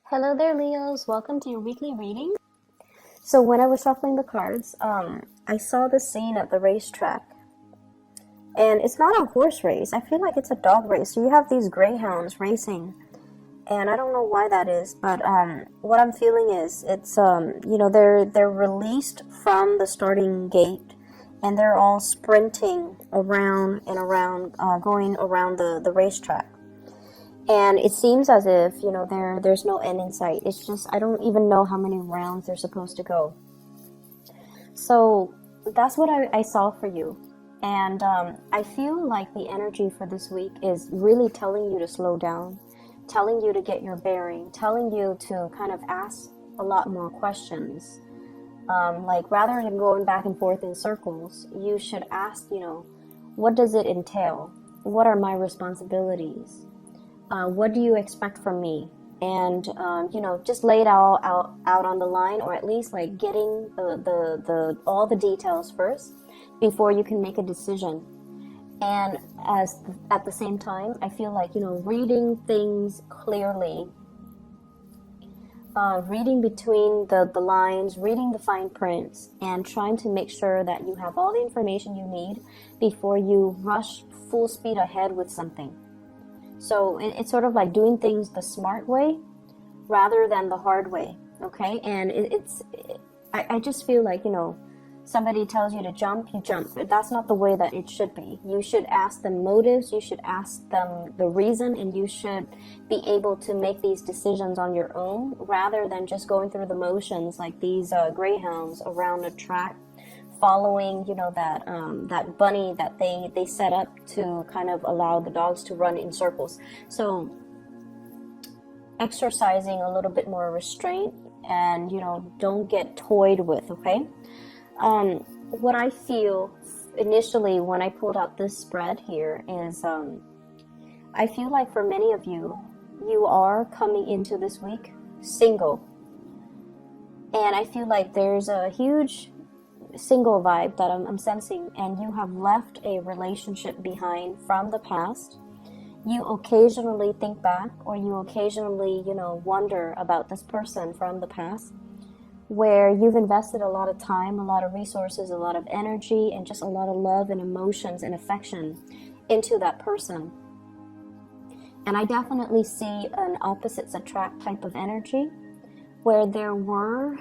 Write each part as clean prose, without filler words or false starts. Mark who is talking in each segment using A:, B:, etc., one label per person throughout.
A: Hello there, Leos. Welcome to your weekly reading. So when I was shuffling the cards, I saw this scene at the racetrack. And it's not a horse race. I feel like it's a dog race. So you have these greyhounds racing. And I don't know why that is, but what I'm feeling is it's they're released from the starting gate and they're all sprinting around and around, going around the racetrack. And it seems as if, there's no end in sight. It's just, I don't even know how many rounds they're supposed to go. So that's what I saw for you. And I feel like the energy for this week is really telling you to slow down, telling you to get your bearing, telling you to kind of ask a lot more questions. Like rather than going back and forth in circles, you should ask, what does it entail? What are my responsibilities? What do you expect from me? And just lay it all out on the line, or at least like getting the all the details first before you can make a decision. And at the same time, I feel like reading things clearly, reading between the lines, reading the fine prints, and trying to make sure that you have all the information you need before you rush full speed ahead with something. So it's sort of like doing things the smart way rather than the hard way, okay? And I just feel like, somebody tells you to jump, you jump. But that's not the way that it should be. You should ask them motives, you should ask them the reason, and you should be able to make these decisions on your own rather than just going through the motions like these greyhounds around a track, following that bunny that they set up to kind of allow the dogs to run in circles. So exercising a little bit more restraint and don't get toyed with, okay? What I feel initially when I pulled out this spread here is I feel like for many of you are coming into this week single, and I feel like there's a huge single vibe that I'm sensing, and you have left a relationship behind from the past. You occasionally think back, or you occasionally wonder about this person from the past, where you've invested a lot of time, a lot of resources, a lot of energy, and just a lot of love and emotions and affection into that person. And I definitely see an opposites attract type of energy where there were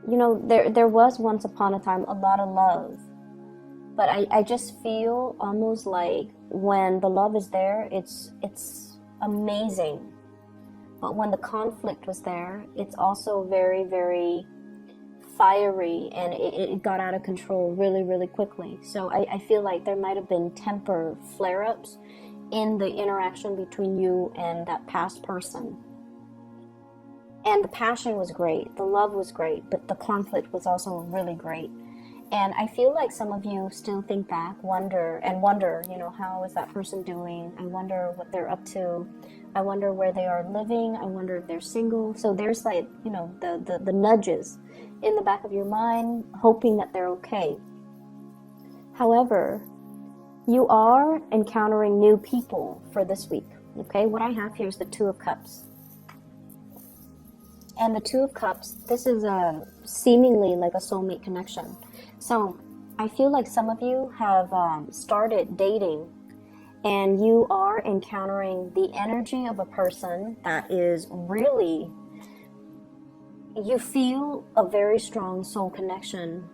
A: there was once upon a time a lot of love, but I just feel almost like when the love is there, it's amazing. But when the conflict was there, it's also very, very fiery, and it got out of control really, really quickly. So I feel like there might have been temper flare-ups in the interaction between you and that past person. And the passion was great, the love was great, but the conflict was also really great. And I feel like some of you still think back, wonder, how is that person doing? I wonder what they're up to. I wonder where they are living. I wonder if they're single. So there's like, the nudges in the back of your mind, hoping that they're okay. However, you are encountering new people for this week, okay? What I have here is the Two of Cups. And the Two of Cups, this is seemingly like a soulmate connection. So I feel like some of you have started dating, and you are encountering the energy of a person that is really, you feel a very strong soul connection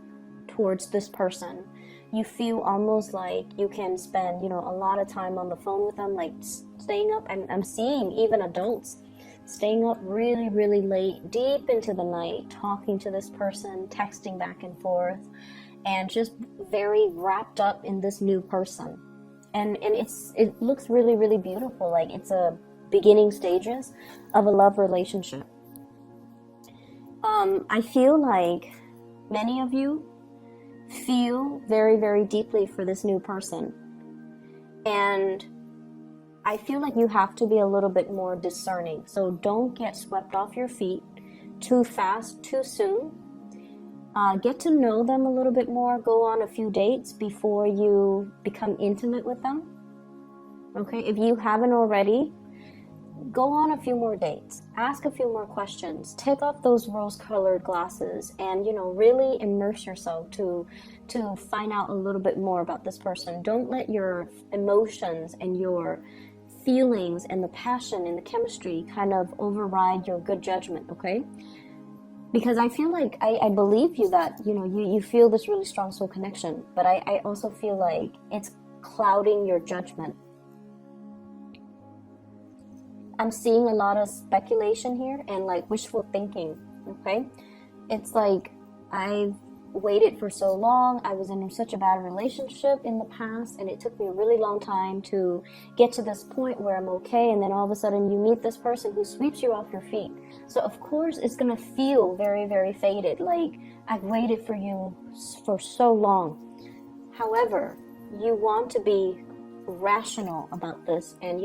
A: towards this person. You feel almost like you can spend, a lot of time on the phone with them, like staying up. I'm seeing even adults staying up really, really late, deep into the night, talking to this person, texting back and forth, and just very wrapped up in this new person. And it looks really, really beautiful. Like it's a beginning stages of a love relationship. I feel like many of you feel very, very deeply for this new person. And I feel like you have to be a little bit more discerning. So don't get swept off your feet too fast, too soon. Get to know them a little bit more. Go on a few dates before you become intimate with them. Okay, if you haven't already, go on a few more dates, ask a few more questions, take off those rose-colored glasses, and really immerse yourself to find out a little bit more about this person. Don't let your emotions and your feelings and the passion and the chemistry kind of override your good judgment, okay? Because I feel like I believe you that you feel this really strong soul connection, but I also feel like it's clouding your judgment. I'm seeing a lot of speculation here and like wishful thinking, okay? It's like I've waited for so long. I was in such a bad relationship in the past, and it took me a really long time to get to this point where I'm okay, and then all of a sudden you meet this person who sweeps you off your feet. So of course it's gonna feel very, very faded, like I've waited for you for so long. However, you want to be rational about this and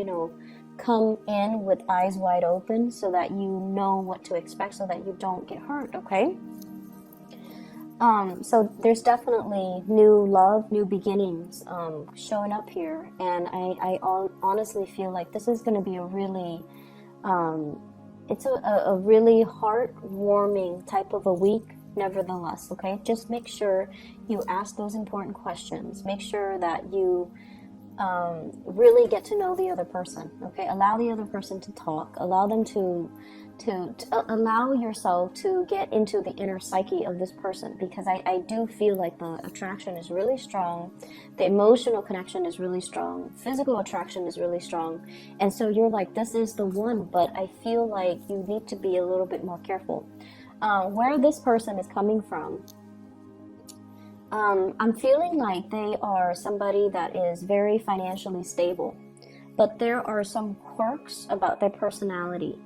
A: come in with eyes wide open so that you know what to expect, so that you don't get hurt, okay? So there's definitely new love, new beginnings showing up here, and I honestly feel like this is going to be a really, it's a really heartwarming type of a week nevertheless, okay? Just make sure you ask those important questions. Make sure that you really get to know the other person, okay? Allow the other person to talk. Allow them to allow yourself to get into the inner psyche of this person, because I do feel like the attraction is really strong, the emotional connection is really strong, physical attraction is really strong, and so you're like, this is the one, but I feel like you need to be a little bit more careful. Where this person is coming from, I'm feeling like they are somebody that is very financially stable, but there are some quirks about their personality.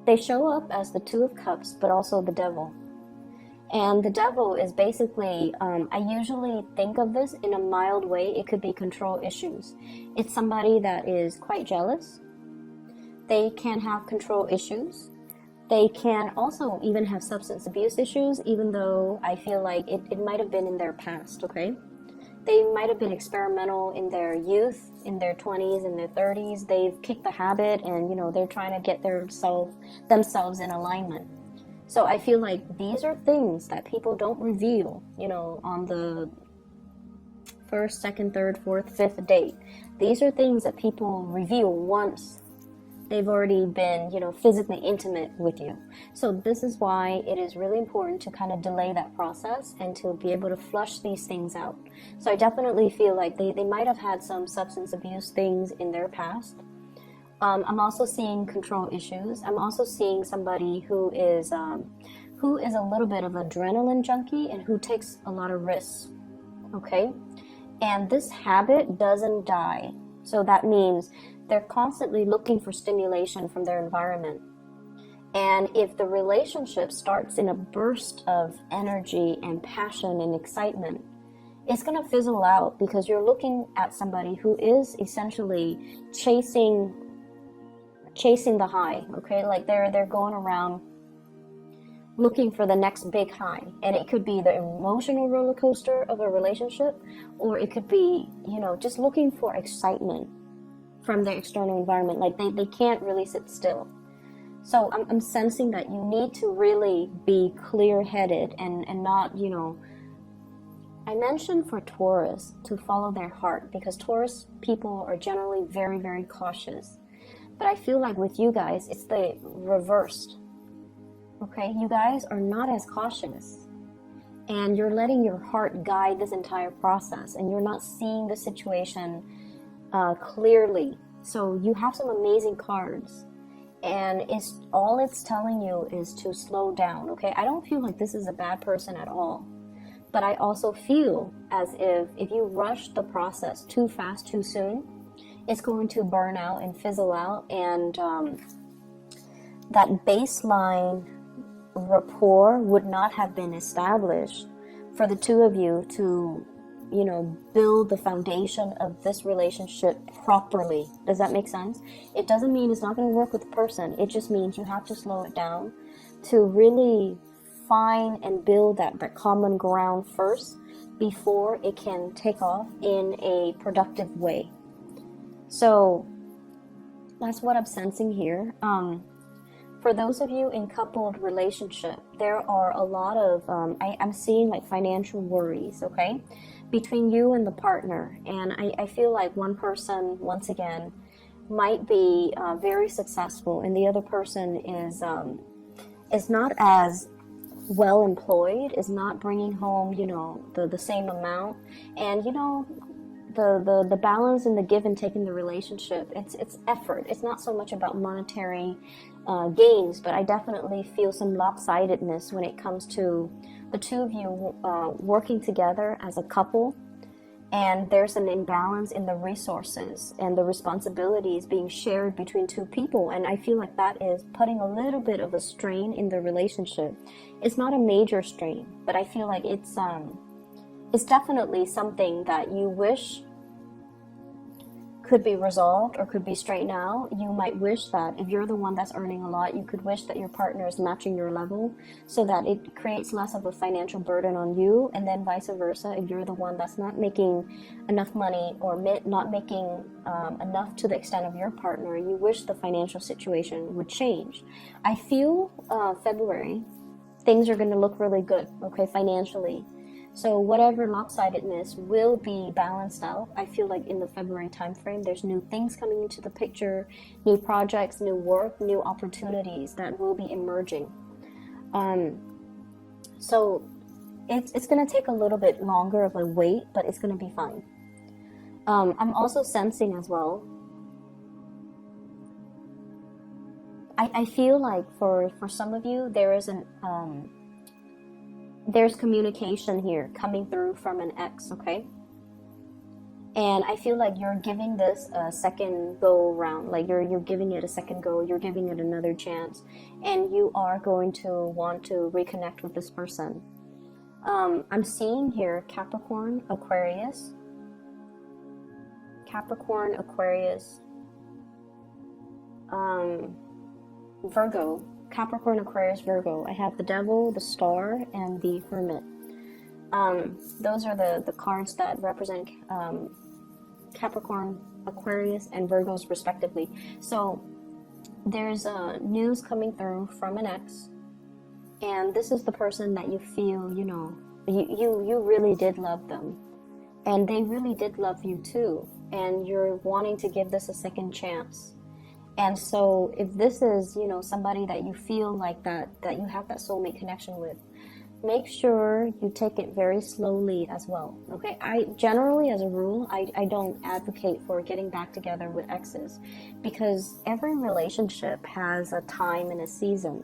A: They show up as the Two of Cups, but also the Devil. And the Devil is basically, I usually think of this in a mild way. It could be control issues. It's somebody that is quite jealous. They can have control issues. They can also even have substance abuse issues, even though I feel like it might have been in their past, okay? They might have been experimental in their youth, in their 20s, in their 30s. They've kicked the habit and, they're trying to get themselves in alignment. So I feel like these are things that people don't reveal, on the first, second, third, fourth, fifth date. These are things that people reveal once they've already been, physically intimate with you. So this is why it is really important to kind of delay that process and to be able to flush these things out. So I definitely feel like they might have had some substance abuse things in their past. I'm also seeing control issues. I'm also seeing somebody who is a little bit of adrenaline junkie and who takes a lot of risks, okay? And this habit doesn't die. So that means they're constantly looking for stimulation from their environment. And if the relationship starts in a burst of energy and passion and excitement, it's going to fizzle out, because you're looking at somebody who is essentially chasing the high, okay? Like they're going around looking for the next big high, and it could be the emotional roller coaster of a relationship, or it could be, just looking for excitement from the external environment. Like they can't really sit still. So I'm sensing that you need to really be clear-headed and not, I mentioned for Taurus to follow their heart, because Taurus people are generally very, very cautious. But I feel like with you guys, it's the reversed. Okay, you guys are not as cautious, and you're letting your heart guide this entire process, and you're not seeing the situation clearly. So you have some amazing cards, and it's telling you is to slow down, okay? I don't feel like this is a bad person at all, but I also feel as if you rush the process too fast, too soon, it's going to burn out and fizzle out, and that baseline rapport would not have been established for the two of you to build the foundation of this relationship properly. Does that make sense? It doesn't mean it's not going to work with the person. It just means you have to slow it down to really find and build that common ground first before it can take off in a productive way. So That's what I'm sensing here. For those of you in coupled relationship, there are a lot of, I'm seeing like financial worries, okay, between you and the partner. And I feel like one person, once again, might be very successful, and the other person is not as well employed, is not bringing home, you know, the same amount. And, you know, the balance and the give and take in the relationship, it's effort. It's not so much about monetary gains, but I definitely feel some lopsidedness when it comes to the two of you working together as a couple, and there's an imbalance in the resources and the responsibilities being shared between two people. And I feel like that is putting a little bit of a strain in the relationship. It's not a major strain, but I feel like it's definitely something that you wish could be resolved or could be straightened out. You might wish that if you're the one that's earning a lot, you could wish that your partner is matching your level so that it creates less of a financial burden on you, and then vice versa. If you're the one that's not making enough money or not making enough to the extent of your partner, you wish the financial situation would change. I feel February, things are going to look really good, okay, financially. So whatever lopsidedness will be balanced out. I feel like in the February timeframe, there's new things coming into the picture, new projects, new work, new opportunities that will be emerging. So it's going to take a little bit longer of a wait, but it's going to be fine. I'm also sensing as well, I feel like for some of you, there is there's communication here coming through from an ex, okay? And I feel like you're giving this a second go round, like you're giving it a second go, you're giving it another chance, and you are going to want to reconnect with this person. I'm seeing here Capricorn, Aquarius, Virgo. Capricorn, Aquarius, Virgo. I have the Devil, the Star, and the Hermit. Those are the cards that represent Capricorn, Aquarius, and Virgos respectively. So there's news coming through from an ex, and this is the person that you feel, you know, you really did love them, and they really did love you too, and you're wanting to give this a second chance. And so if this is, you know, somebody that you feel like that you have that soulmate connection with, make sure you take it very slowly as well, okay? I generally, as a rule, I don't advocate for getting back together with exes, because every relationship has a time and a season.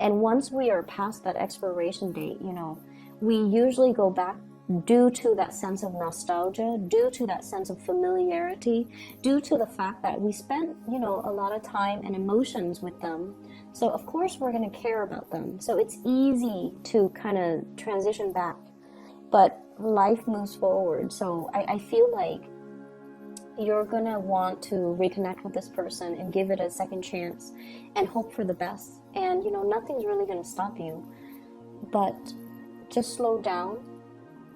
A: And once we are past that expiration date, you know, we usually go back due to that sense of nostalgia, due to that sense of familiarity, due to the fact that we spent, you know, a lot of time and emotions with them. So of course we're going to care about them. So it's easy to kind of transition back, but life moves forward. So I feel like you're going to want to reconnect with this person and give it a second chance and hope for the best. And, you know, nothing's really going to stop you, but just slow down.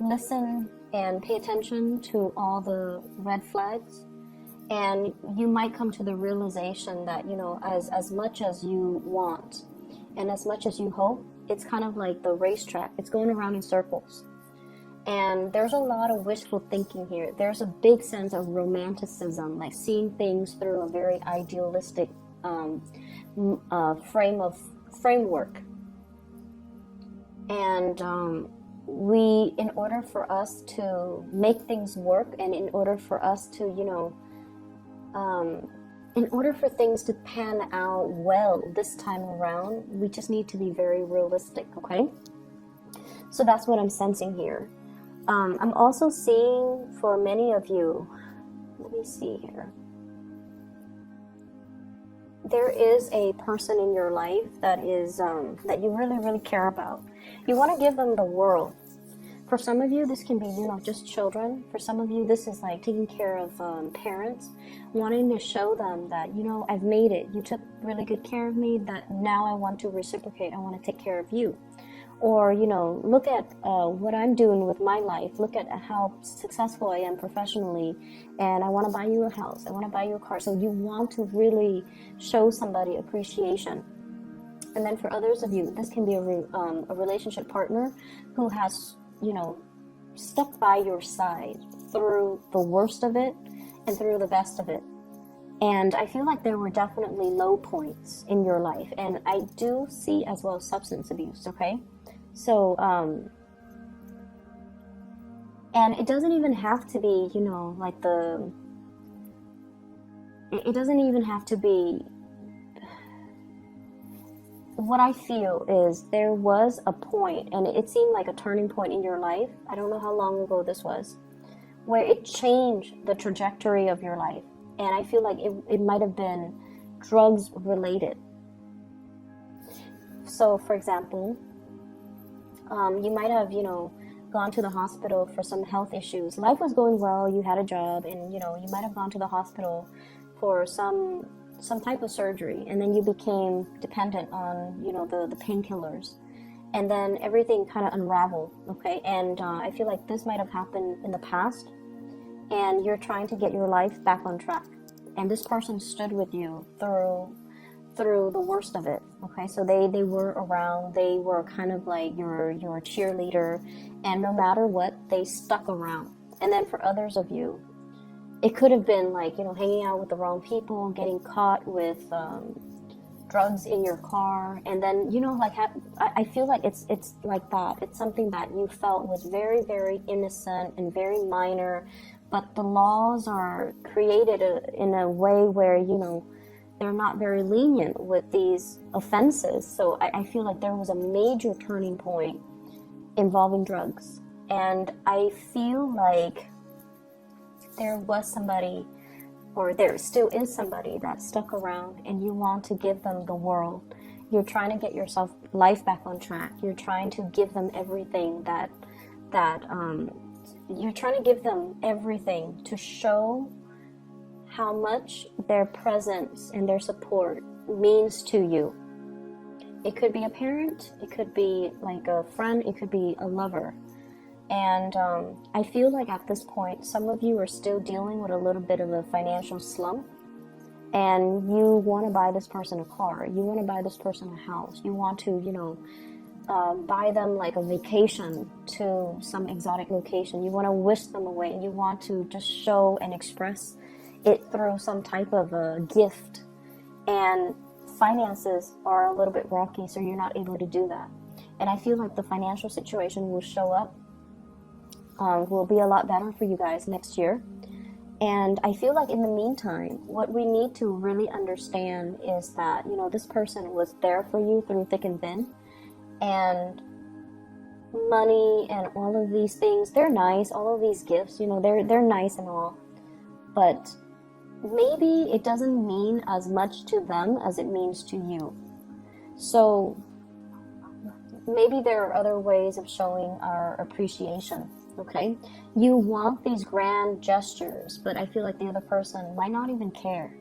A: Listen and pay attention to all the red flags, and you might come to the realization that, you know, as much as you want and as much as you hope, it's kind of like the racetrack. It's going around in circles, and there's a lot of wishful thinking here. There's a big sense of romanticism, like seeing things through a very idealistic framework, and in order for us to make things work, and in order for us to, you know, in order for things to pan out well this time around, we just need to be very realistic, okay? So that's what I'm sensing here. I'm also seeing for many of you, let me see here. There is a person in your life that is that you really, really care about. You want to give them the world. For some of you, this can be, you know, just children. For some of you, this is like taking care of parents, wanting to show them that, you know, I've made it. You took really good care of me, that now I want to reciprocate. I want to take care of you. Or, you know, look at what I'm doing with my life. Look at how successful I am professionally. And I want to buy you a house. I want to buy you a car. So you want to really show somebody appreciation. And then for others of you, this can be a relationship partner who has, you know, stuck by your side through the worst of it and through the best of it. And I feel like there were definitely low points in your life. And I do see as well substance abuse, okay? So, and it doesn't even have to be, you know, like it doesn't even have to be, what I feel is there was a point, and it seemed like a turning point in your life. I don't know how long ago this was, where it changed the trajectory of your life. And I feel like it might have been drugs related. So, for example, you might have, you know, gone to the hospital for some health issues. Life was going well, you had a job, and, you know, you might have gone to the hospital for some type of surgery, and then you became dependent on, you know, the painkillers. And then everything kind of unraveled, okay? And I feel like this might have happened in the past, and you're trying to get your life back on track. And this person stood with you through the worst of it, okay? So they were around, they were kind of like your cheerleader, and no matter what, they stuck around. And then for others of you, it could have been like, you know, hanging out with the wrong people, getting caught with drugs in your car, and then, you know, like I feel like it's like that. It's something that you felt was very, very innocent and very minor, but the laws are created in a way where, you know, they're not very lenient with these offenses. So I feel like there was a major turning point involving drugs, and I feel like there was somebody, or there still is somebody that stuck around, and you want to give them the world. You're trying to get yourself life back on track. You're trying to give them everything that you're trying to give them everything to show how much their presence and their support means to you. It could be a parent, it could be like a friend, it could be a lover. And I feel like at this point, some of you are still dealing with a little bit of a financial slump, and you want to buy this person a car, you want to buy this person a house, you want to, you know, buy them like a vacation to some exotic location, you want to wish them away, you want to just show and express it through some type of a gift, and finances are a little bit rocky, so you're not able to do that. And I feel like the financial situation will show up, will be a lot better for you guys next year. And I feel like in the meantime, what we need to really understand is that, you know, this person was there for you through thick and thin, and money and all of these things, they're nice, all of these gifts, you know, they're nice and all, but maybe it doesn't mean as much to them as it means to you. So maybe there are other ways of showing our appreciation, okay? You want these grand gestures, but I feel like the other person might not even care.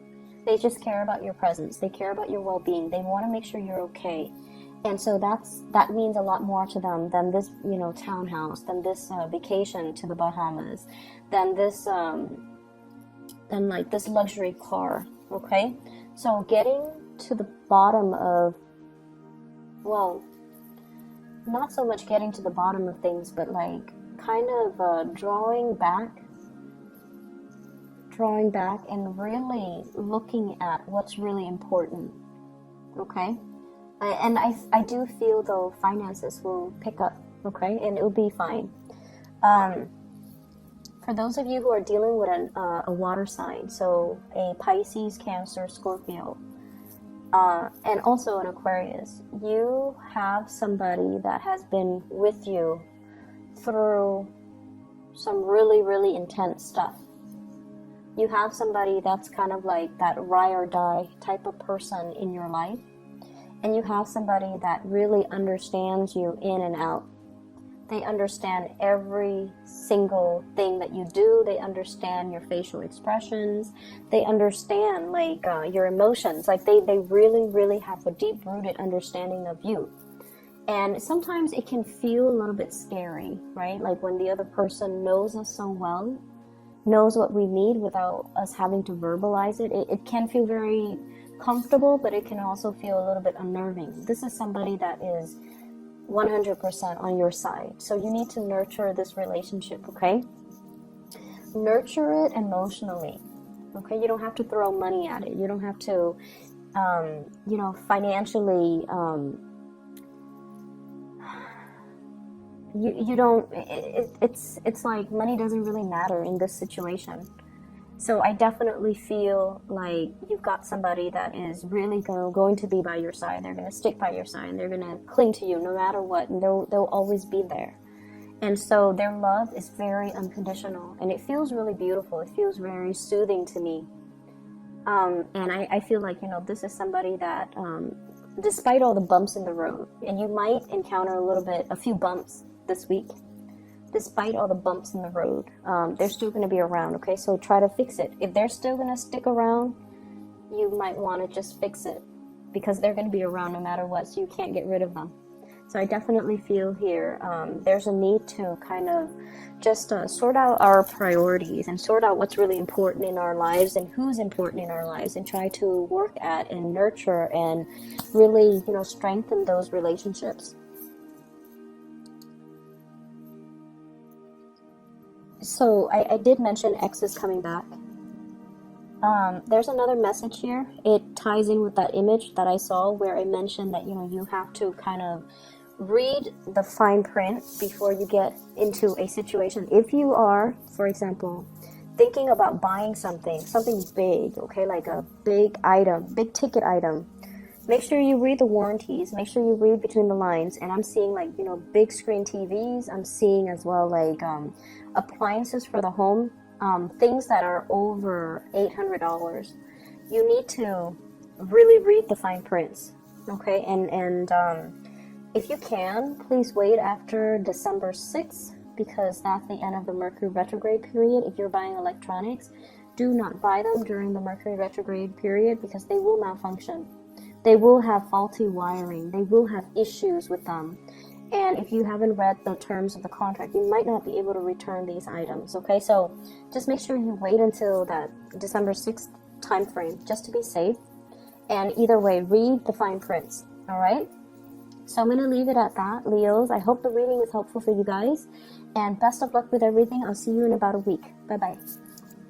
A: They just care about your presence. They care about your well-being. They want to make sure you're okay. And so that means a lot more to them than this, you know, townhouse, than this vacation to the Bahamas, than this than like this luxury car, okay? So getting to the bottom of, well, not so much getting to the bottom of things, but like kind of drawing back and really looking at what's really important, okay? And I do feel, though, finances will pick up, okay? And it'll be fine. For those of you who are dealing with a water sign, so a Pisces, Cancer, Scorpio, and also an Aquarius, you have somebody that has been with you through some really, really intense stuff. You have somebody that's kind of like that ride or die type of person in your life, and you have somebody that really understands you in and out. They understand every single thing that you do. They understand your facial expressions. They understand your emotions. Like they really, really have a deep-rooted understanding of you. And sometimes it can feel a little bit scary, right? Like when the other person knows us so well, knows what we need without us having to verbalize it. It can feel very comfortable, but it can also feel a little bit unnerving. This is somebody that is 100% on your side. So you need to nurture this relationship, okay? Nurture it emotionally, okay? You don't have to throw money at it. You don't have to, financially, you don't, it's like money doesn't really matter in this situation. So I definitely feel like you've got somebody that is really going to be by your side. They're going to stick by your side, and they're going to cling to you no matter what, and they'll always be there. And so their love is very unconditional, and it feels really beautiful. It feels very soothing to me. And I feel like, this is somebody that, despite all the bumps in the road, and you might encounter a few bumps this week, despite all the bumps in the road, they're still going to be around, okay? So try to fix it. If they're still going to stick around, you might want to just fix it, because they're going to be around no matter what, so you can't get rid of them. So I definitely feel here there's a need to kind of just sort out our priorities and sort out what's really important in our lives and who's important in our lives, and try to work at and nurture and really, strengthen those relationships. So I did mention X is coming back. There's another message here. It ties in with that image that I saw where I mentioned that, you have to kind of read the fine print before you get into a situation. If you are, for example, thinking about buying something big, okay, like a big ticket item, make sure you read the warranties, make sure you read between the lines. And I'm seeing like, big screen TVs. I'm seeing as well like appliances for the home, things that are over $800. You need to really read the fine prints, okay? And if you can, please wait after December 6th, because that's the end of the Mercury retrograde period. If you're buying electronics, do not buy them during the Mercury retrograde period, because they will malfunction. They will have faulty wiring. They will have issues with them. And if you haven't read the terms of the contract, you might not be able to return these items, okay? So just make sure you wait until that December 6th time frame, just to be safe. And either way, read the fine prints, all right? So I'm going to leave it at that, Leos. I hope the reading is helpful for you guys. And best of luck with everything. I'll see you in about a week. Bye-bye.